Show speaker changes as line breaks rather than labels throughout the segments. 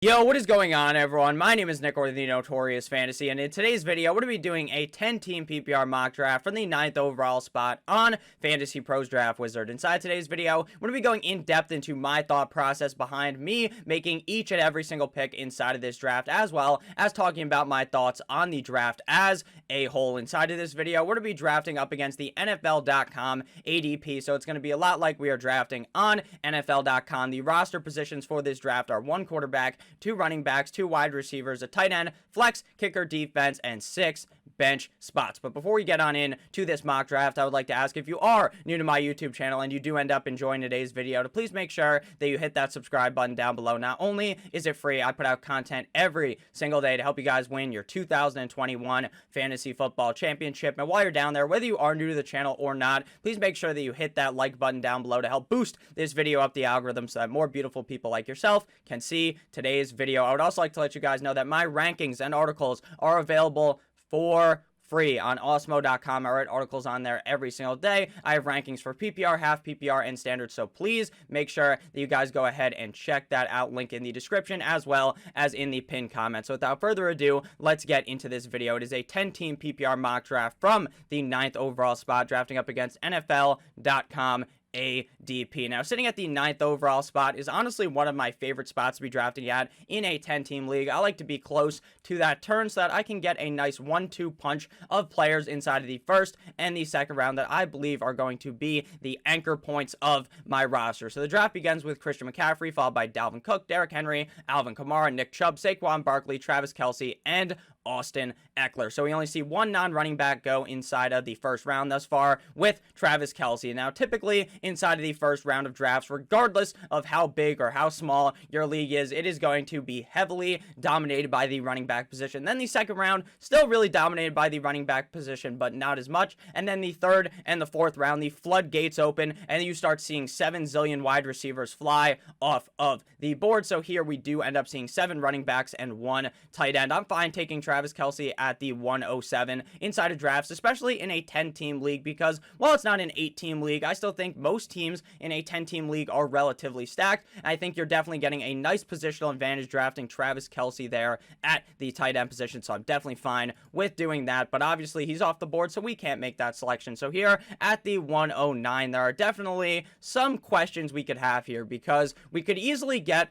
Yo, what is going on, everyone? My name is Nick, or the Notorious Fantasy, and in today's video, we're going to be doing a 10-team PPR mock draft from the 9th overall spot on Fantasy Pros Draft Wizard. Inside today's video, we're going to be going in depth into my thought process behind me making each and every single pick inside of this draft, as well as talking about my thoughts on the draft as a whole. Inside of this video, we're going to be drafting up against the NFL.com ADP, so it's going to be a lot like we are drafting on NFL.com. The roster positions for this draft are 1 quarterback, 2 running backs, 2 wide receivers, a tight end, flex, kicker, defense, and 6 bench spots. But before we get on in to this mock draft, I would like to ask, if you are new to my YouTube channel and you do end up enjoying today's video, to please make sure that you hit that subscribe button down below. Not only is it free, I put out content every single day to help you guys win your 2021 Fantasy Football Championship. And while you're down there, whether you are new to the channel or not, please make sure that you hit that like button down below to help boost this video up the algorithm so that more beautiful people like yourself can see today's video. I would also like to let you guys know that my rankings and articles are available for free on Osmo.com. I write articles on there every single day. I have rankings for PPR, half PPR, and standard, so please make sure that you guys go ahead and check that out. Link in the description as well as in the pinned comment. So without further ado, let's get into this video. It is a 10-team PPR mock draft from the 9th overall spot, drafting up against NFL.com ADP. Now, sitting at the 9th overall spot is honestly one of my favorite spots to be drafting at in a 10-team league. I like to be close to that turn so that I can get a nice 1-2 punch of players inside of the first and the second round that I believe are going to be the anchor points of my roster. So the draft begins with Christian McCaffrey, followed by Dalvin Cook, Derrick Henry, Alvin Kamara, Nick Chubb, Saquon Barkley, Travis Kelce, and Austin Eckler. So we only see one non-running back go inside of the first round thus far with Travis Kelce. Now, typically inside of the first round of drafts, regardless of how big or how small your league is, it is going to be heavily dominated by the running back position. Then the second round, still really dominated by the running back position, but not as much. And then the third and the fourth round, the floodgates open, and you start seeing 7 zillion wide receivers fly off of the board. So here we do end up seeing 7 running backs and 1 tight end. I'm fine taking Travis Kelce at the 107 inside of drafts, especially in a 10-team league, because while it's not an 8-team league, I still think most teams in a 10-team league are relatively stacked. I think you're definitely getting a nice positional advantage drafting Travis Kelce there at the tight end position, so I'm definitely fine with doing that. But obviously he's off the board, so we can't make that selection. So here at the 109, there are definitely some questions we could have here, because we could easily get,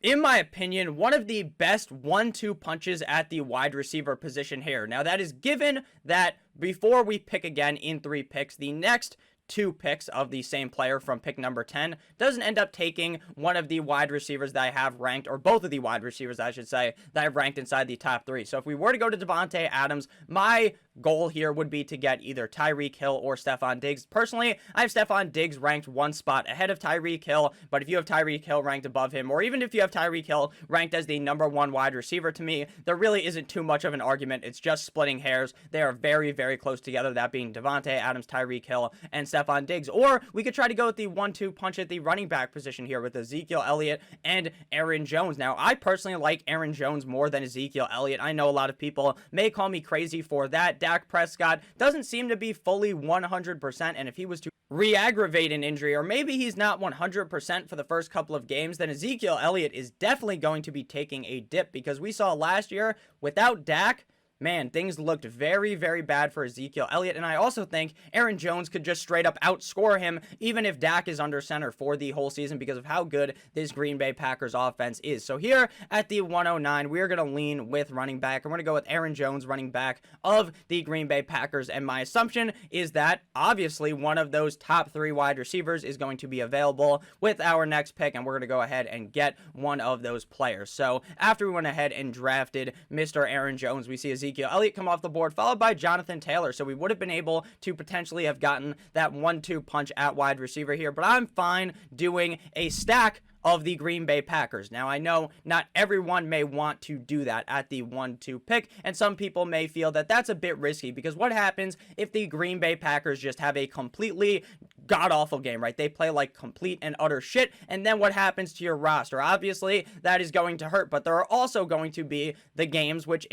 in my opinion, one of the best 1-2 punches at the wide receiver position here. Now, that is given that before we pick again in 3 picks, the next 2 picks of the same player from pick number 10 doesn't end up taking one of the wide receivers that I have ranked, or both of the wide receivers, I should say, that I've ranked inside the top 3. So if we were to go to Devontae Adams, my goal here would be to get either Tyreek Hill or Stephon Diggs. Personally, I have Stephon Diggs ranked 1 spot ahead of Tyreek Hill, but if you have Tyreek Hill ranked above him, or even if you have Tyreek Hill ranked as the number 1 wide receiver, to me, there really isn't too much of an argument. It's just splitting hairs. They are very, very close together, that being Devontae Adams, Tyreek Hill, and Stephon Diggs. Or we could try to go with the 1-2 punch at the running back position here with Ezekiel Elliott and Aaron Jones. Now, I personally like Aaron Jones more than Ezekiel Elliott. I know a lot of people may call me crazy for that. Dak Prescott doesn't seem to be fully 100%, and if he was to re-aggravate an injury, or maybe he's not 100% for the first couple of games, then Ezekiel Elliott is definitely going to be taking a dip, because we saw last year without Dak, man, things looked very, very bad for Ezekiel Elliott. And I also think Aaron Jones could just straight up outscore him, even if Dak is under center for the whole season, because of how good this Green Bay Packers offense is. So here at the 109, we're going to lean with running back. I'm going to go with Aaron Jones, running back of the Green Bay Packers. And my assumption is that obviously one of those top 3 wide receivers is going to be available with our next pick, and we're going to go ahead and get one of those players. So after we went ahead and drafted Mr. Aaron Jones, we see Ezekiel Elliott come off the board, followed by Jonathan Taylor. So we would have been able to potentially have gotten that 1-2 punch at wide receiver here, but I'm fine doing a stack of the Green Bay Packers. Now, I know not everyone may want to do that at the 1-2 pick, and some people may feel that that's a bit risky, because what happens if the Green Bay Packers just have a completely god-awful game, right? They play like complete and utter shit, and then what happens to your roster? Obviously, that is going to hurt, but there are also going to be the games which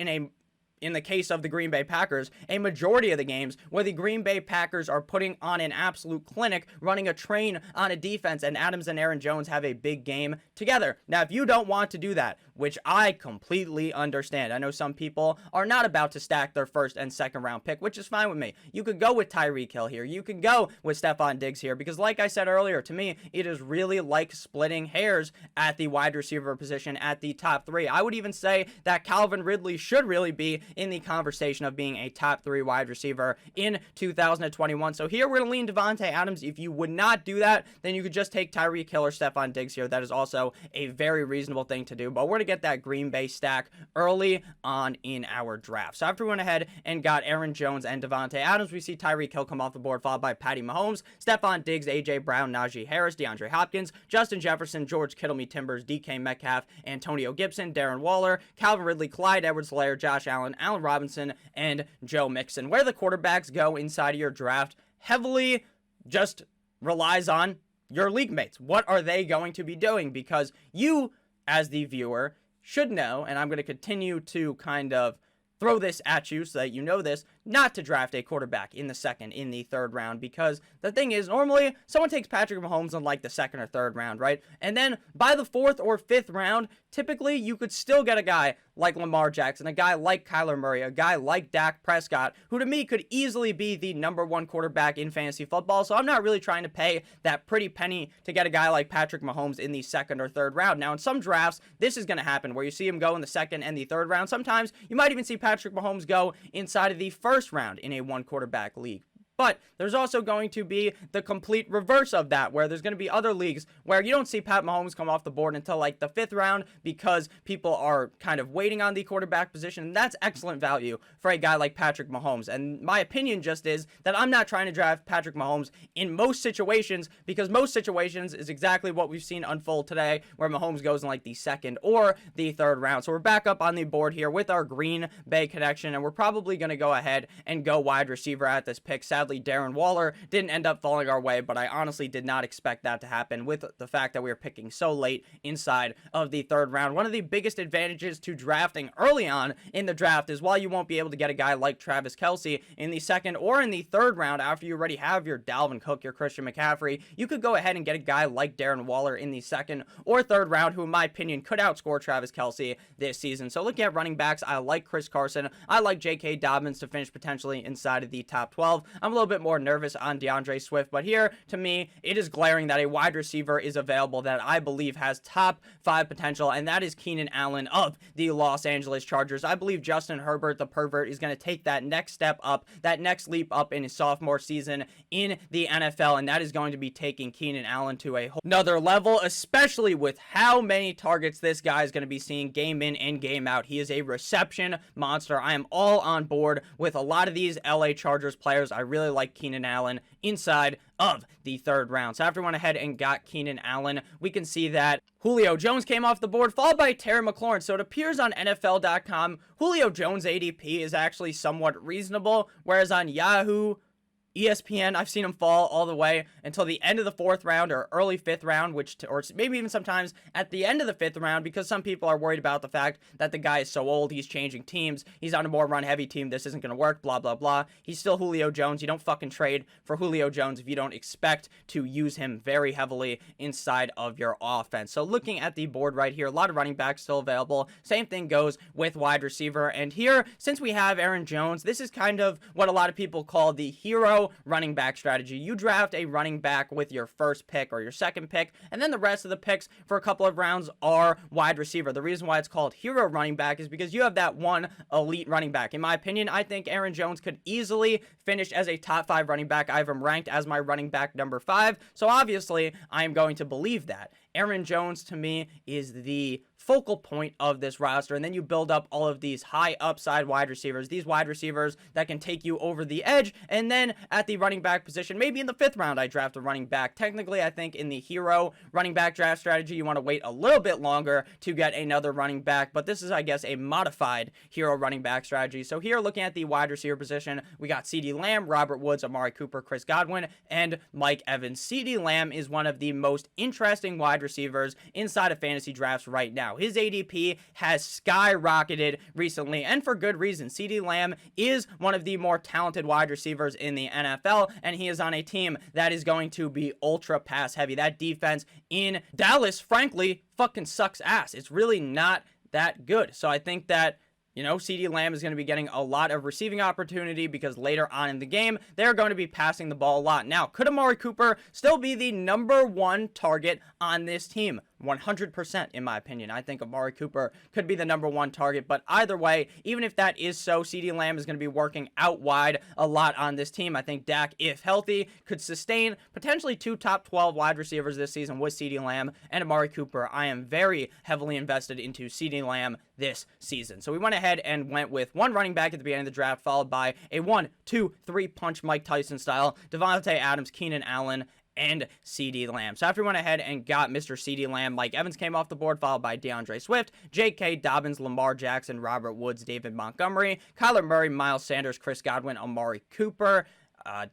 in the case of the Green Bay Packers, a majority of the games where the Green Bay Packers are putting on an absolute clinic, running a train on a defense, and Adams and Aaron Jones have a big game together. Now, if you don't want to do that, which I completely understand. I know some people are not about to stack their first and second round pick, which is fine with me. You could go with Tyreek Hill here. You could go with Stephon Diggs here, because like I said earlier, to me, it is really like splitting hairs at the wide receiver position at the top 3. I would even say that Calvin Ridley should really be in the conversation of being a top 3 wide receiver in 2021. So here we're going to lean Davante Adams. If you would not do that, then you could just take Tyreek Hill or Stephon Diggs here. That is also a very reasonable thing to do, but we're going to get that Green Bay stack early on in our draft. So after we went ahead and got Aaron Jones and Davante Adams, we see Tyreek Hill come off the board, followed by Patty Mahomes, Stephon Diggs, A.J. Brown, Najee Harris, DeAndre Hopkins, Justin Jefferson, George Kittle, Me Timbers, DK Metcalf, Antonio Gibson, Darren Waller, Calvin Ridley, Clyde Edwards-Helaire, Josh Allen, Allen Robinson, and Joe Mixon. Where the quarterbacks go inside of your draft heavily just relies on your league mates. What are they going to be doing? Because you, as the viewer, should know, and I'm going to continue to kind of throw this at you so that you know this, not to draft a quarterback in the second, in the third round, because the thing is, normally someone takes Patrick Mahomes in like the second or third round, right? And then by the fourth or fifth round, typically you could still get a guy like Lamar Jackson, a guy like Kyler Murray, a guy like Dak Prescott, who to me could easily be the #1 quarterback in fantasy football. So I'm not really trying to pay that pretty penny to get a guy like Patrick Mahomes in the second or third round. Now, in some drafts, this is going to happen where you see him go in the second and the third round. Sometimes you might even see Patrick Mahomes go inside of the first round in a one quarterback league. But there's also going to be the complete reverse of that, where there's going to be other leagues where you don't see Pat Mahomes come off the board until like the 5th round because people are kind of waiting on the quarterback position. And that's excellent value for a guy like Patrick Mahomes. And my opinion just is that I'm not trying to draft Patrick Mahomes in most situations, because most situations is exactly what we've seen unfold today, where Mahomes goes in like the 2nd or the 3rd round. So we're back up on the board here with our Green Bay connection, and we're probably going to go ahead and go wide receiver at this pick. Sadly, Darren Waller didn't end up falling our way, but I honestly did not expect that to happen with the fact that we were picking so late inside of the 3rd round. One of the biggest advantages to drafting early on in the draft is while you won't be able to get a guy like Travis Kelce in the 2nd or in the 3rd round after you already have your Dalvin Cook, your Christian McCaffrey, you could go ahead and get a guy like Darren Waller in the 2nd or 3rd round, who in my opinion could outscore Travis Kelce this season. So looking at running backs, I like Chris Carson. I like J.K. Dobbins to finish potentially inside of the top 12. I'm a little bit more nervous on DeAndre Swift, but here, to me, it is glaring that a wide receiver is available that I believe has top 5 potential, and that is Keenan Allen of the Los Angeles Chargers. I believe Justin Herbert, the pervert, is going to take that next step up, that next leap up in his sophomore season in the NFL, and that is going to be taking Keenan Allen to a whole another level, especially with how many targets this guy is going to be seeing game in and game out. He is a reception monster. I am all on board with a lot of these LA Chargers players. I really like Keenan Allen inside of the 3rd round. So after we went ahead and got Keenan Allen, we can see that Julio Jones came off the board, followed by Terry McLaurin. So it appears on NFL.com, Julio Jones' ADP is actually somewhat reasonable, whereas on Yahoo, ESPN, I've seen him fall all the way until the end of the 4th round or early 5th round, or maybe even sometimes at the end of the 5th round, because some people are worried about the fact that the guy is so old, he's changing teams, he's on a more run-heavy team, this isn't going to work, blah, blah, blah. He's still Julio Jones. You don't fucking trade for Julio Jones if you don't expect to use him very heavily inside of your offense. So looking at the board right here, a lot of running backs still available. Same thing goes with wide receiver. And here, since we have Aaron Jones, this is kind of what a lot of people call the hero running back strategy. You draft a running back with your first pick or your second pick, and then the rest of the picks for a couple of rounds are wide receiver. The reason why it's called hero running back is because you have that one elite running back. In my opinion, I think Aaron Jones could easily finish as a top 5 running back. I have him ranked as my running back number 5, so obviously I am going to believe that. Aaron Jones, to me, is the focal point of this roster, and then you build up all of these high upside wide receivers, these wide receivers that can take you over the edge, and then at the running back position, maybe in the 5th round, I draft a running back. Technically, I think in the hero running back draft strategy, you want to wait a little bit longer to get another running back, but this is, I guess, a modified hero running back strategy. So here, looking at the wide receiver position, we got CeeDee Lamb, Robert Woods, Amari Cooper, Chris Godwin, and Mike Evans. CeeDee Lamb is one of the most interesting wide receivers inside of fantasy drafts right now. His ADP has skyrocketed recently, and for good reason. CeeDee Lamb is one of the more talented wide receivers in the NFL, and he is on a team that is going to be ultra pass heavy. That defense in Dallas, frankly, fucking sucks ass. It's really not that good. So I think that, CeeDee Lamb is going to be getting a lot of receiving opportunity because later on in the game, they're going to be passing the ball a lot. Now, could Amari Cooper still be the #1 target on this team? 100% in my opinion. I think Amari Cooper could be the #1 target, but either way, even if that is so, CeeDee Lamb is going to be working out wide a lot on this team. I think Dak, if healthy, could sustain potentially 2 top 12 wide receivers this season with CeeDee Lamb and Amari Cooper. I am very heavily invested into CeeDee Lamb this season. So we went ahead and went with 1 running back at the beginning of the draft, followed by a 1-2-3 punch Mike Tyson style, Devontae Adams, Keenan Allen, and CeeDee Lamb. So after we went ahead and got Mr. CeeDee Lamb, Mike Evans came off the board, followed by DeAndre Swift, J.K. Dobbins, Lamar Jackson, Robert Woods, David Montgomery, Kyler Murray, Miles Sanders, Chris Godwin, Amari Cooper,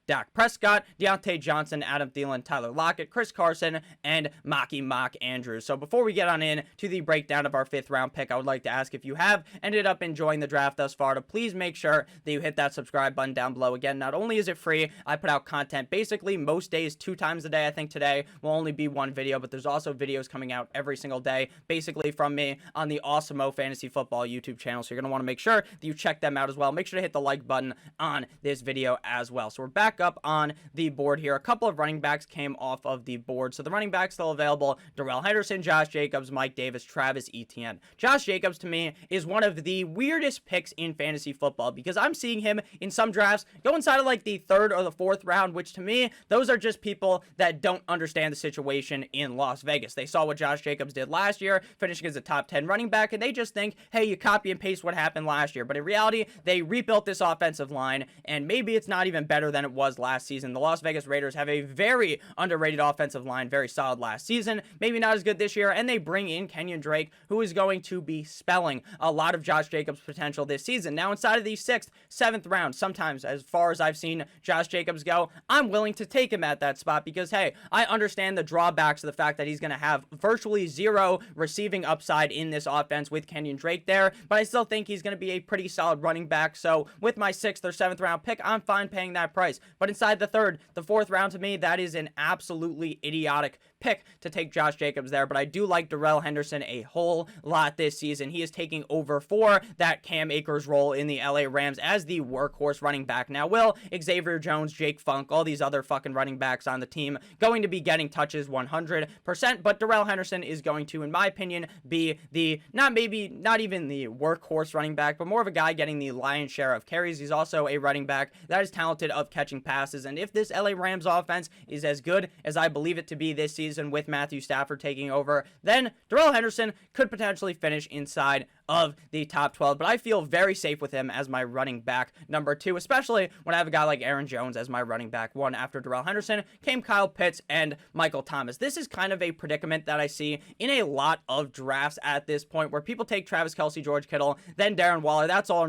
Dak Prescott, Deontay Johnson, Adam Thielen, Tyler Lockett, Chris Carson, and Mark Andrews. So before we get on in to the breakdown of our 5th round pick, I would like to ask if you have ended up enjoying the draft thus far to please make sure that you hit that subscribe button down below. Again, not only is it free, I put out content basically most days 2 times a day. I think today will only be 1 video, but there's also videos coming out every single day, basically from me on the Awesemo Fantasy Football YouTube channel. So you're going to want to make sure that you check them out as well. Make sure to hit the like button on this video as well. So we're back up on the board here. A couple of running backs came off of the board. So the running backs still available: Darrell Henderson, Josh Jacobs, Mike Davis, Travis Etienne. Josh Jacobs, to me, is one of the weirdest picks in fantasy football because I'm seeing him in some drafts go inside of like the 3rd or the 4th round, which to me, those are just people that don't understand the situation in Las Vegas. They saw what Josh Jacobs did last year, finishing as a top 10 running back, and they just think, hey, you copy and paste what happened last year. But in reality, they rebuilt this offensive line, and maybe it's not even better than it was last season. The Las Vegas Raiders have a very underrated offensive line, very solid last season, maybe not as good this year, and they bring in Kenyon Drake, who is going to be spelling a lot of Josh Jacobs' potential this season. Now, inside of the 6th, 7th round, sometimes as far as I've seen Josh Jacobs go, I'm willing to take him at that spot because, hey, I understand the drawbacks of the fact that he's going to have virtually 0 receiving upside in this offense with Kenyon Drake there, but I still think he's going to be a pretty solid running back. So with my 6th or 7th round pick, I'm fine paying that price. But inside the 3rd, the 4th round, to me, that is an absolutely idiotic pick to take Josh Jacobs there, but I do like Darrell Henderson a whole lot this season. He is taking over for that Cam Akers role in the LA Rams as the workhorse running back. Now, will Xavier Jones, Jake Funk, all these other fucking running backs on the team going to be getting touches 100%, but Darrell Henderson is going to, in my opinion, be the, not even the workhorse running back, but more of a guy getting the lion's share of carries. He's also a running back that is talented of catching passes, and if this LA Rams offense is as good as I believe it to be this season with Matthew Stafford taking over, then Darrell Henderson could potentially finish inside of the top 12, but I feel very safe with him as my running back #2, especially when I have a guy like Aaron Jones as my running back 1. After Darrell Henderson came Kyle Pitts and Michael Thomas. This is kind of a predicament that I see in a lot of drafts at this point, where people take Travis Kelce, George Kittle, then Darren Waller. That's all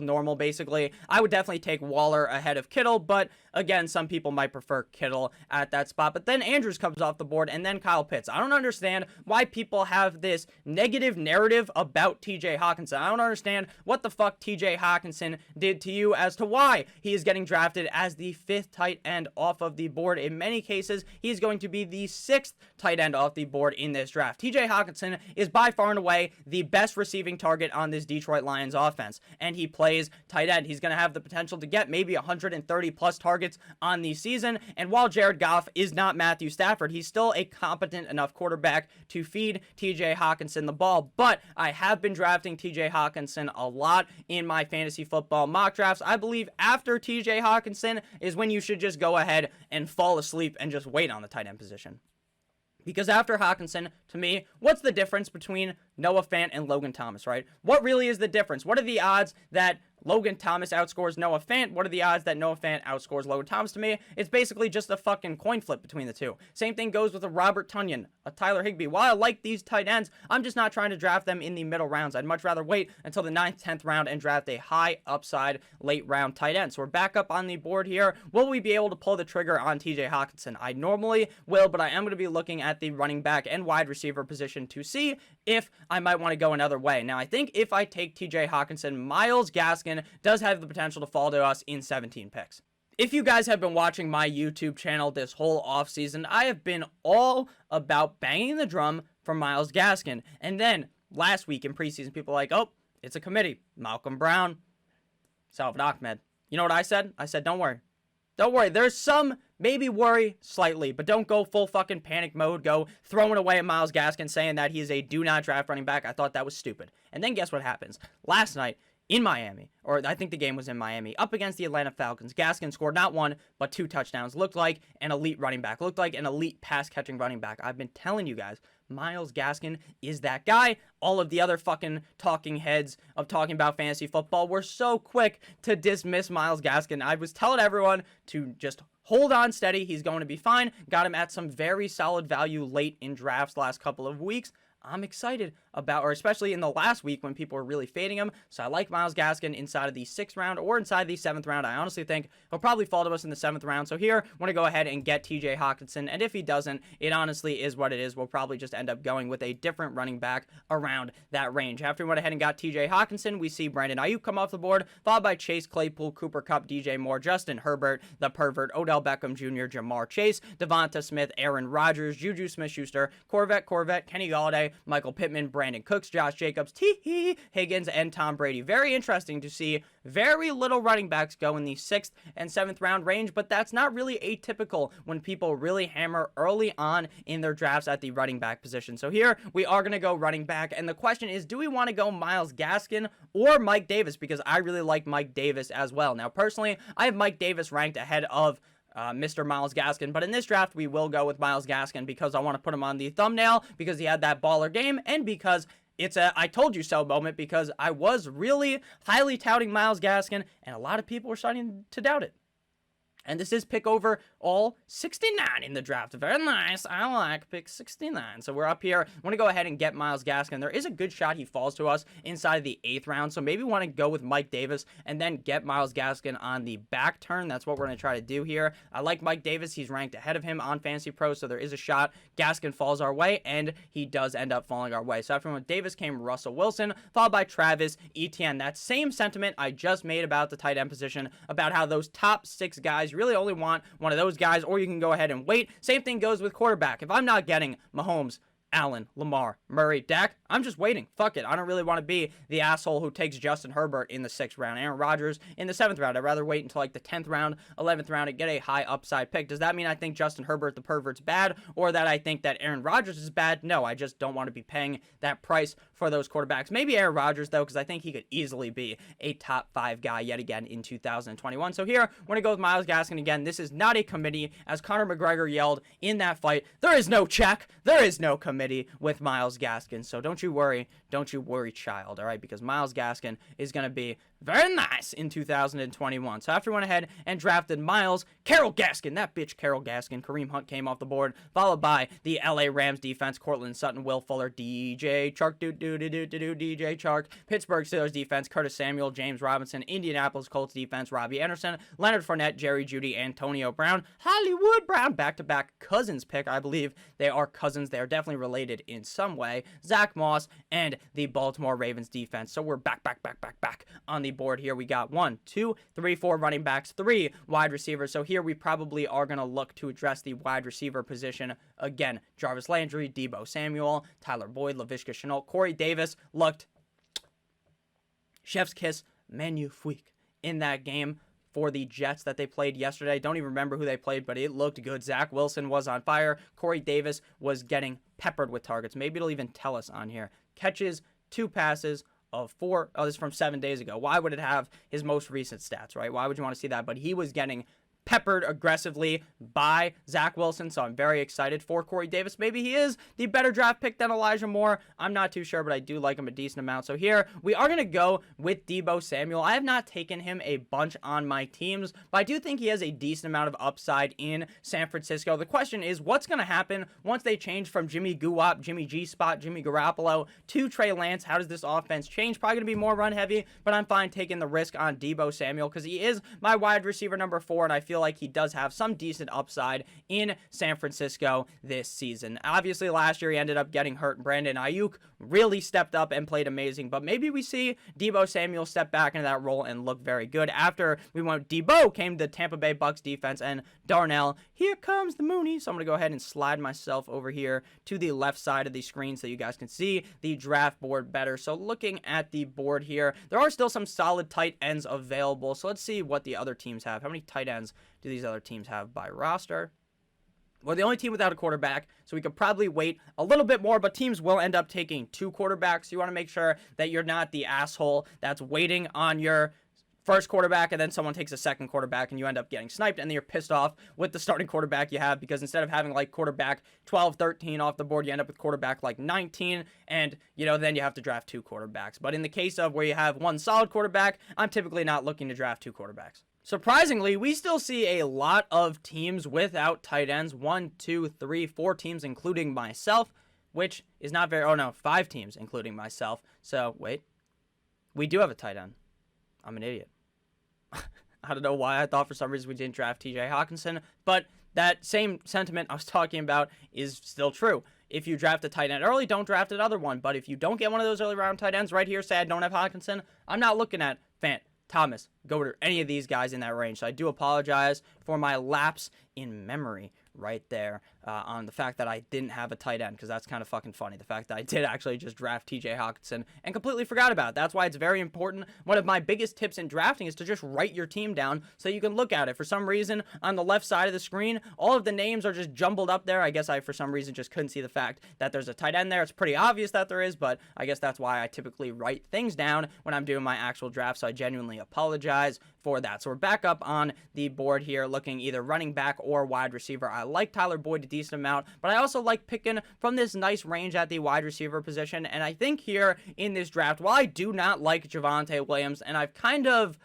normal, basically. I would definitely take Waller ahead of Kittle, but again, some people might prefer Kittle at that spot. But then Andrews comes off the board, and then Kyle Pitts. I don't understand why people have this negative narrative about TJ Hawkinson. I don't understand what the fuck TJ Hawkinson did to you as to why he is getting drafted as the 5th tight end off of the board. In many cases, he's going to be the 6th tight end off the board in this draft. TJ Hawkinson is by far and away the best receiving target on this Detroit Lions offense, and he plays tight end. He's going to have the potential to get maybe 130 plus targets on the season, and while Jared Goff is not Matthew Stafford, he's still a competent enough quarterback to feed TJ Hawkinson the ball. But I have been drafting TJ Hawkinson a lot in my fantasy football mock drafts. I believe after TJ Hawkinson is when you should just go ahead and fall asleep and just wait on the tight end position. Because after Hawkinson, to me, what's the difference between Noah Fant and Logan Thomas, right? What really is the difference? What are the odds that Logan Thomas outscores Noah Fant? What are the odds that Noah Fant outscores Logan Thomas? To me, it's basically just a fucking coin flip between the two. Same thing goes with a Robert Tonyan, a Tyler Higbee. While I like these tight ends, I'm just not trying to draft them in the middle rounds. I'd much rather wait until the 9th, 10th round and draft a high upside late round tight end. So we're back up on the board here. Will we be able to pull the trigger on TJ Hawkinson? I normally will, but I am going to be looking at the running back and wide receiver position to see if I might want to go another way. Now, I think if I take TJ Hawkinson, Myles Gaskin does have the potential to fall to us in 17 picks. If you guys have been watching my YouTube channel this whole offseason, I have been all about banging the drum for Myles Gaskin. And then last week in preseason, people were like, oh, it's a committee. Malcolm Brown, Salvin Ahmed. You know what I said? I said, don't worry. Don't worry. There's some maybe worry slightly, but don't go full fucking panic mode. Go throwing away at Myles Gaskin saying that he's a do not draft running back. I thought that was stupid. And then guess what happens? Last night in Miami, or I think the game was in Miami, up against the Atlanta Falcons, Gaskin scored not one, but 2 touchdowns. Looked like an elite running back. Looked like an elite pass-catching running back. I've been telling you guys, Myles Gaskin is that guy. All of the other fucking talking heads of talking about fantasy football were so quick to dismiss Myles Gaskin. I was telling everyone to just hold on steady. He's going to be fine. Got him at some very solid value late in drafts last couple of weeks. I'm excited about, or especially in the last week when people were really fading him. So I like Myles Gaskin inside of the 6th round or inside the 7th round. I honestly think he'll probably fall to us in the 7th round. So here, I want to go ahead and get TJ Hockenson. And if he doesn't, it honestly is what it is. We'll probably just end up going with a different running back around that range. After we went ahead and got TJ Hockenson, we see Brandon Ayuk come off the board, followed by Chase Claypool, Cooper Kupp, DJ Moore, Justin Herbert, the pervert, Odell Beckham Jr., Jamar Chase, Devonta Smith, Aaron Rodgers, Juju Smith-Schuster, Corvette, Kenny Galladay, Michael Pittman, Brandon Cooks, Josh Jacobs, Higgins, and Tom Brady. Very interesting to see very little running backs go in the 6th and 7th round range, but that's not really atypical when people really hammer early on in their drafts at the running back position. So here we are going to go running back, and the question is, do we want to go Myles Gaskin or Mike Davis? Because I really like Mike Davis as well. Now, personally, I have Mike Davis ranked ahead of Mr. Myles Gaskin, but in this draft we will go with Myles Gaskin because I want to put him on the thumbnail because he had that baller game and because it's a I told you so moment, because I was really highly touting Myles Gaskin and a lot of people were starting to doubt it. And this is pick over all 69 in the draft. Very nice. I like pick 69. So we're up here. I want to go ahead and get Myles Gaskin. There is a good shot he falls to us inside of the 8th round. So maybe we want to go with Mike Davis and then get Myles Gaskin on the back turn. That's what we're going to try to do here. I like Mike Davis. He's ranked ahead of him on Fantasy Pro. So there is a shot Gaskin falls our way, and he does end up falling our way. So after Davis came Russell Wilson, followed by Travis Etienne. That same sentiment I just made about the tight end position, about how those top 6 guys really only want one of those guys, or you can go ahead and wait. Same thing goes with quarterback. If I'm not getting Mahomes, Allen, Lamar, Murray, Dak, I'm just waiting. Fuck it. I don't really want to be the asshole who takes Justin Herbert in the 6th round, Aaron Rodgers in the 7th round. I'd rather wait until like the 10th round, 11th round, and get a high upside pick. Does that mean I think Justin Herbert, the pervert's bad, or that I think that Aaron Rodgers is bad? No, I just don't want to be paying that price for those quarterbacks. Maybe Aaron Rodgers, though, because I think he could easily be a top 5 guy yet again in 2021. So here, we're going to go with Myles Gaskin again. This is not a committee. As Conor McGregor yelled in that fight, there is no check. There is no committee with Myles Gaskin. So don't you worry, child, all right? Because Myles Gaskin is going to be very nice in 2021. So after we went ahead and drafted Myles, Carol Gaskin, that bitch Carol Gaskin, Kareem Hunt came off the board, followed by the LA Rams defense, Cortland Sutton, Will Fuller, DJ Chark, DJ Chark, Pittsburgh Steelers defense, Curtis Samuel, James Robinson, Indianapolis Colts defense, Robbie Anderson, Leonard Fournette, Jerry Jeudy, Antonio Brown, Hollywood Brown, back-to-back cousins pick. I believe they are cousins. They are definitely related in some way. Zach Moss and the Baltimore Ravens defense. So we're back on the board here. We got 1, 2, 3, 4 running backs, 3 wide receivers. So here we probably are going to look to address the wide receiver position again. Jarvis Landry, Deebo Samuel, Tyler Boyd, Laviska Shenault, Corey Davis looked chef's kiss, magnifique in that game for the Jets that they played yesterday. Don't even remember who they played, but it looked good. Zach Wilson was on fire. Corey Davis was getting peppered with targets. Maybe it'll even tell us on here. Catches, 2 passes of 4. Oh, this is from 7 days ago. Why would it have his most recent stats, right? Why would you want to see that? But he was getting peppered aggressively by Zach Wilson, so I'm very excited for Corey Davis. Maybe he is the better draft pick than Elijah Moore. I'm not too sure, but I do like him a decent amount. So here, we are going to go with Deebo Samuel. I have not taken him a bunch on my teams, but I do think he has a decent amount of upside in San Francisco. The question is, what's going to happen once they change from Jimmy Guwap, Jimmy G-Spot, Jimmy Garoppolo to Trey Lance? How does this offense change? Probably going to be more run-heavy, but I'm fine taking the risk on Deebo Samuel because he is my wide receiver number 4, and I feel feel like he does have some decent upside in San Francisco this season. Obviously, last year he ended up getting hurt. Brandon Ayuk really stepped up and played amazing, but maybe we see Deebo Samuel step back into that role and look very good. After we went Deebo, came the Tampa Bay Bucks defense, and Darnell, here comes the Mooney. So I'm going to go ahead and slide myself over here to the left side of the screen so you guys can see the draft board better. So looking at the board here, there are still some solid tight ends available. So let's see what the other teams have. How many tight ends do these other teams have by roster? We're the only team without a quarterback, so we could probably wait a little bit more, but teams will end up taking 2 quarterbacks. You want to make sure that you're not the asshole that's waiting on your first quarterback and then someone takes a second quarterback and you end up getting sniped and then you're pissed off with the starting quarterback you have, because instead of having like quarterback 12, 13 off the board, you end up with quarterback like 19, and then you have to draft 2 quarterbacks. But in the case of where you have one solid quarterback, I'm typically not looking to draft 2 quarterbacks. Surprisingly, we still see a lot of teams without tight ends. 1, 2, 3, 4 teams, including myself, which is not very... Oh, no, 5 teams, including myself. So, wait. We do have a tight end. I'm an idiot. I don't know why I thought for some reason we didn't draft TJ Hawkinson, but that same sentiment I was talking about is still true. If you draft a tight end early, don't draft another one. But if you don't get one of those early round tight ends right here, say I don't have Hawkinson, I'm not looking at Fant, Thomas, Goddard, any of these guys in that range. So I do apologize for my lapse in memory right there on the fact that I didn't have a tight end, because that's kind of fucking funny. The fact that I did actually just draft TJ Hawkinson and completely forgot about it. That's why it's very important. One of my biggest tips in drafting is to just write your team down so you can look at it. For some reason, on the left side of the screen, all of the names are just jumbled up there. I guess I, for some reason, just couldn't see the fact that there's a tight end there. It's pretty obvious that there is, but I guess that's why I typically write things down when I'm doing my actual draft, so I genuinely apologize for that. So we're back up on the board here, looking either running back or wide receiver. I like Tyler Boyd a decent amount, but I also like picking from this nice range at the wide receiver position. And I think here in this draft, while I do not like Javonte Williams, and I've kind of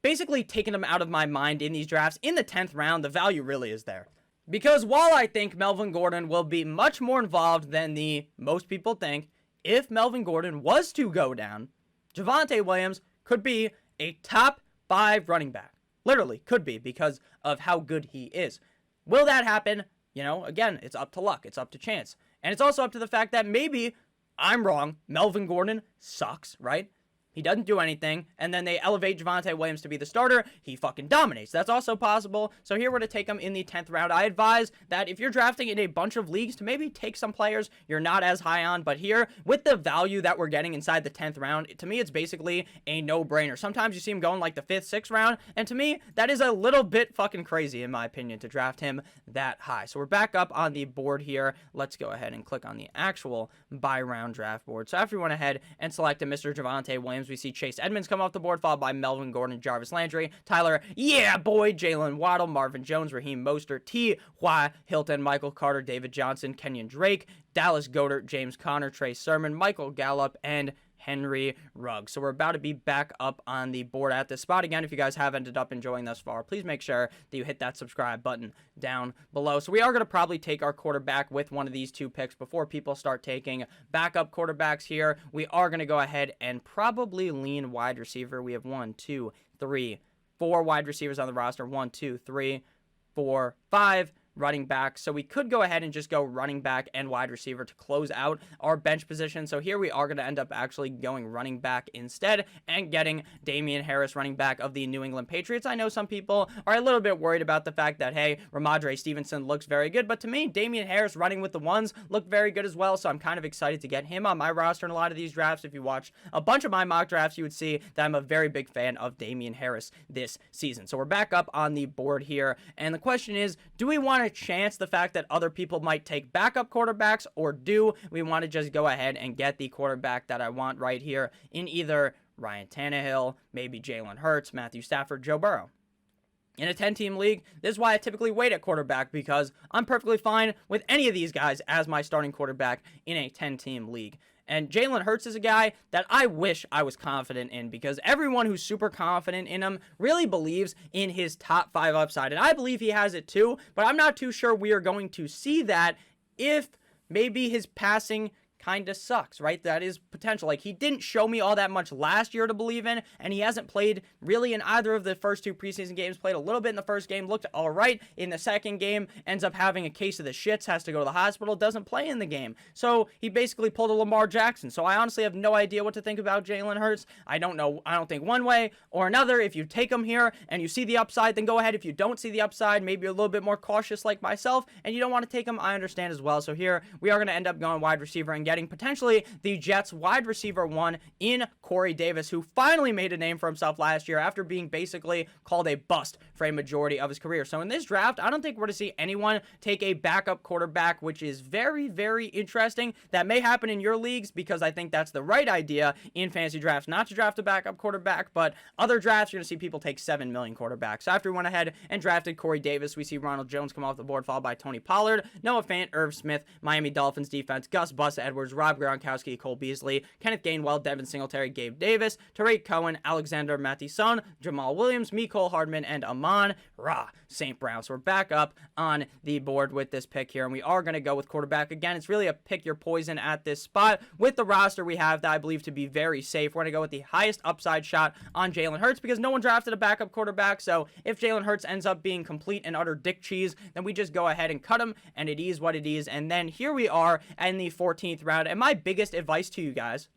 basically taken him out of my mind in these drafts, in the 10th round, the value really is there. Because while I think Melvin Gordon will be much more involved than most people think, if Melvin Gordon was to go down, Javonte Williams could be a top 5 running back. Literally, could be, because of how good he is. Will that happen? Again, it's up to luck. It's up to chance. And it's also up to the fact that maybe I'm wrong. Melvin Gordon sucks, right? He doesn't do anything, and then they elevate Javonte Williams to be the starter. He fucking dominates. That's also possible. So here we're to take him in the 10th round. I advise that if you're drafting in a bunch of leagues, to maybe take some players you're not as high on. But here, with the value that we're getting inside the 10th round, to me, it's basically a no-brainer. Sometimes you see him going like the 5th, 6th round, and to me, that is a little bit fucking crazy, in my opinion, to draft him that high. So we're back up on the board here. Let's go ahead and click on the actual by-round draft board. So after we went ahead and selected Mr. Javonte Williams, we see Chase Edmonds come off the board, followed by Melvin Gordon, Jarvis Landry, Tyler, yeah, boy, Jalen Waddle, Marvin Jones, Raheem Mostert, T.Y. Hilton, Michael Carter, David Johnson, Kenyon Drake, Dallas Goedert, James Conner, Trey Sermon, Michael Gallup, and Henry Ruggs. So we're about to be back up on the board at this spot. Again, if you guys have ended up enjoying thus far, please make sure that you hit that subscribe button down below. So we are going to probably take our quarterback with one of these 2 picks before people start taking backup quarterbacks here. We are going to go ahead and probably lean wide receiver. We have 1, 2, 3, 4 wide receivers on the roster. 1, 2, 3, 4, 5 running back. So we could go ahead and just go running back and wide receiver to close out our bench position. So here we are going to end up actually going running back instead and getting Damian Harris, running back of the New England Patriots. I know some people are a little bit worried about the fact that, hey, Ramondre Stevenson looks very good, but to me, Damian Harris running with the ones looked very good as well. So I'm kind of excited to get him on my roster in a lot of these drafts. If you watch a bunch of my mock drafts, you would see that I'm a very big fan of Damian Harris this season. So we're back up on the board here. And the question is, do we want to chance the fact that other people might take backup quarterbacks, or do we want to just go ahead and get the quarterback that I want right here in either Ryan Tannehill, maybe Jalen Hurts, Matthew Stafford, Joe Burrow? In a 10-team league, this is why I typically wait at quarterback, because I'm perfectly fine with any of these guys as my starting quarterback in a 10-team league. And Jalen Hurts is a guy that I wish I was confident in, because everyone who's super confident in him really believes in his top 5 upside. And I believe he has it too, but I'm not too sure we are going to see that if maybe his passing kind of sucks, right? That is potential. Like, he didn't show me all that much last year to believe in, and he hasn't played really in either of the first 2 preseason games. Played a little bit in the first game, looked all right in the second game, ends up having a case of the shits, has to go to the hospital, doesn't play in the game. So he basically pulled a Lamar Jackson. So I honestly have no idea what to think about Jalen Hurts. I don't know. I don't think one way or another. If you take him here and you see the upside, then go ahead. If you don't see the upside, maybe you're a little bit more cautious like myself, and you don't want to take him, I understand as well. So here we are going to end up going wide receiver and getting potentially the Jets wide receiver 1 in Corey Davis, who finally made a name for himself last year after being basically called a bust for a majority of his career. So in this draft, I don't think we're going to see anyone take a backup quarterback, which is very, very interesting. That may happen in your leagues because I think that's the right idea in fantasy drafts, not to draft a backup quarterback, but other drafts, you're going to see people take 7 million quarterbacks. So after we went ahead and drafted Corey Davis, we see Ronald Jones come off the board, followed by Tony Pollard, Noah Fant, Irv Smith, Miami Dolphins defense, Gus Bus Edwards, Rob Gronkowski, Cole Beasley, Kenneth Gainwell, Devin Singletary, Gabe Davis, Tariq Cohen, Alexander Mattison, Jamal Williams, Mecole Hardman, and Amon-Ra St. Brown. So we're back up on the board with this pick here, and we are going to go with quarterback. Again, it's really a pick your poison at this spot. With the roster we have that I believe to be very safe, we're going to go with the highest upside shot on Jalen Hurts because no one drafted a backup quarterback. So if Jalen Hurts ends up being complete and utter dick cheese, then we just go ahead and cut him, and it is what it is. And then here we are in the 14th round, and my biggest advice to you guys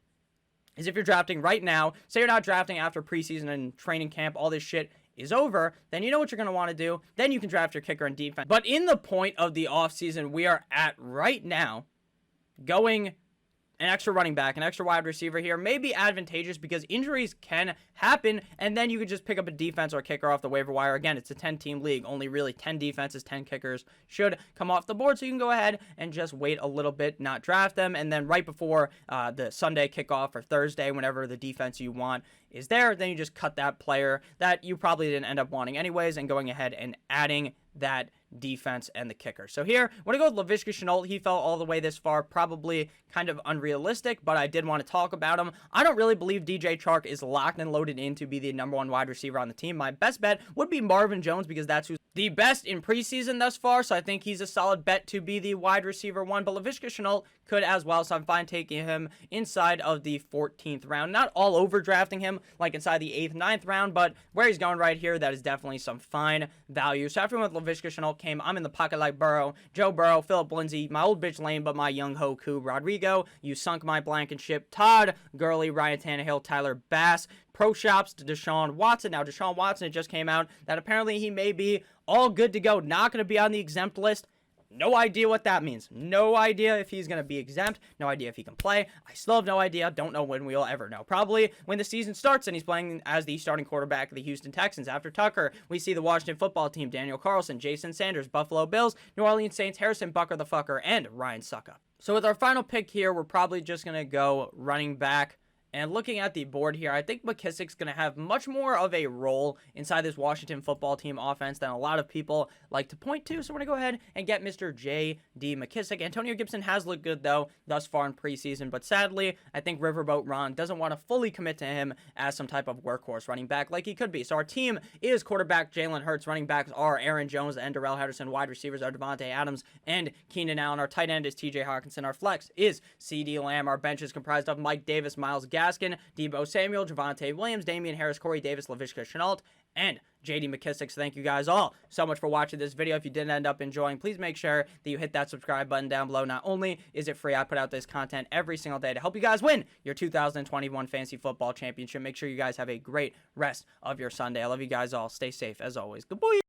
is if you're drafting right now, say you're not drafting after preseason and training camp, all this shit is over, then you know what you're going to want to do. Then you can draft your kicker and defense. But in the point of the offseason we are at right now, going an extra running back, an extra wide receiver here may be advantageous because injuries can happen, and then you could just pick up a defense or a kicker off the waiver wire. Again, it's a 10-team league. Only really 10 defenses, 10 kickers should come off the board, so you can go ahead and just wait a little bit, not draft them, and then right before the Sunday kickoff or Thursday, whenever the defense you want is there, then you just cut that player that you probably didn't end up wanting anyways and going ahead and adding that defense and the kicker. So here, I'm going to go with Laviska Shenault. He fell all the way this far, probably kind of unrealistic, but I did want to talk about him. I don't really believe DJ Chark is locked and loaded in to be the #1 wide receiver on the team. My best bet would be Marvin Jones because that's who's the best in preseason thus far, so I think he's a solid bet to be the wide receiver 1, but Laviska Shenault could as well, so I'm fine taking him inside of the 14th round. Not all over drafting him, like inside the 8th, 9th round, but where he's going right here, that is definitely some fine value. So after we went with Laviska Shenault came, I'm in the pocket like Burrow, Joe Burrow, Philip Lindsay, my old bitch Lane, but my young Hoku, Rodrigo, you sunk my Blankenship, Todd Gurley, Ryan Tannehill, Tyler Bass, Pro Shops to Deshaun Watson. Now, Deshaun Watson, it just came out that apparently he may be all good to go, not going to be on the exempt list. No idea what that means. No idea if he's going to be exempt. No idea if he can play. I still have no idea. Don't know when we'll ever know. Probably when the season starts and he's playing as the starting quarterback of the Houston Texans. After Tucker, we see the Washington football team, Daniel Carlson, Jason Sanders, Buffalo Bills, New Orleans Saints, Harrison Bucker the fucker, and Ryan Sucka. So with our final pick here, we're probably just going to go running back. And looking at the board here, I think McKissick's going to have much more of a role inside this Washington football team offense than a lot of people like to point to. So we're going to go ahead and get Mr. J.D. McKissick. Antonio Gibson has looked good, though, thus far in preseason. But sadly, I think Riverboat Ron doesn't want to fully commit to him as some type of workhorse running back like he could be. So our team is quarterback Jalen Hurts. Running backs are Aaron Jones and Darrell Henderson. Wide receivers are Devontae Adams and Keenan Allen. Our tight end is T.J. Hawkinson. Our flex is C.D. Lamb. Our bench is comprised of Mike Davis, Myles Gaskin, Deebo Samuel, Javonte Williams, Damian Harris, Corey Davis, Laviska Shenault, and J.D. McKissick. So thank you guys all so much for watching this video. If you did end up enjoying, please make sure that you hit that subscribe button down below. Not only is it free, I put out this content every single day to help you guys win your 2021 Fantasy Football Championship. Make sure you guys have a great rest of your Sunday. I love you guys all. Stay safe as always. Good boy.